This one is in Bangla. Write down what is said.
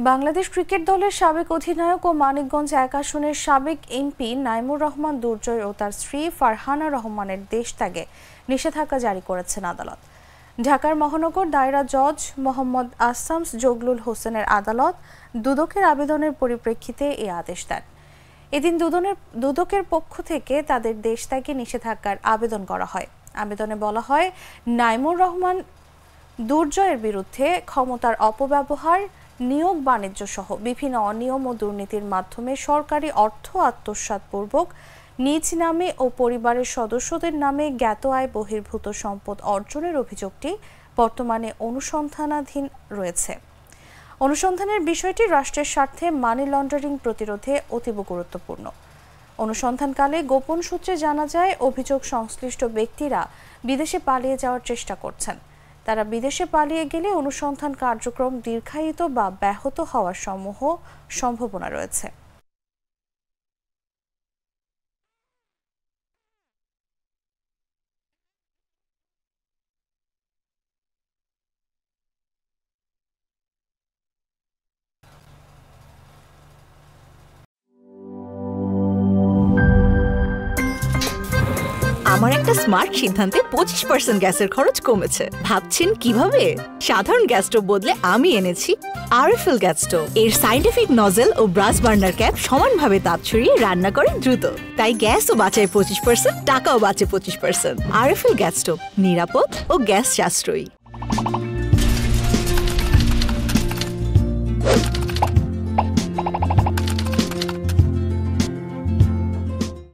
বাংলাদেশ ক্রিকেট দলের সাবেক অধিনায়ক ও মানিকগঞ্জ ১ আসনের সাবেক এমপি নাইমুর রহমান দুর্জয় ও তার স্ত্রী ফারহানা রহমানের দেশ ত্যাগে নিষেধাজ্ঞা জারি করেছেন আদালত। ঢাকার মহানগর দায়রা জজ মোহাম্মদ আসামস জগলুল হোসেনের আদালত দুদকের আবেদনের পরিপ্রেক্ষিতে এই আদেশ দেন। এদিন দুদকের পক্ষ থেকে তাদের দেশ ত্যাগে নিষেধাজ্ঞার আবেদন করা হয়। আবেদনে বলা হয়, নাইমুর রহমান দুর্জয়ের বিরুদ্ধে ক্ষমতার অপব্যবহার, নিয়োগ বাণিজ্য সহ বিভিন্ন অনিয়ম ও দুর্নীতির মাধ্যমে সরকারি অর্থ আত্মসাৎপূর্বক নিজ নামে ও পরিবারের সদস্যদের নামে জ্ঞাত আয় বহির্ভূত সম্পদ অর্জনের অভিযোগটি বর্তমানে অনুসন্ধানাধীন রয়েছে। অনুসন্ধানের বিষয়টি রাষ্ট্রের স্বার্থে মানি লন্ডারিং প্রতিরোধে অতীব গুরুত্বপূর্ণ। অনুসন্ধানকালে গোপন সূত্রে জানা যায়, অভিযোগ সংশ্লিষ্ট ব্যক্তিরা বিদেশে পালিয়ে যাওয়ার চেষ্টা করছেন। তারা বিদেশে পালিয়ে গেলে অনুসন্ধান কার্যক্রম দীর্ঘায়িত বা ব্যাহত হওয়ার সম্ভাবনা রয়েছে। আমার একটা স্মার্ট সিদ্ধান্তে 25% গ্যাসের খরচ কমেছে। ভাবছেন কিভাবে? সাধারণ গ্যাস স্টোভ বদলে আমি এনেছি আরএফএল গ্যাস স্টোভ। এর সাইন্টিফিক নজল ও ব্রাস বার্নার ক্যাপ সমানভাবে তাপ ছড়িয়ে রান্না করে দ্রুত। তাই গ্যাসও বাঁচায় 25%, টাকাও বাঁচে 25%। আরএফএল গ্যাস স্টোভ নিরাপদ ও গ্যাস সাশ্রয়ী।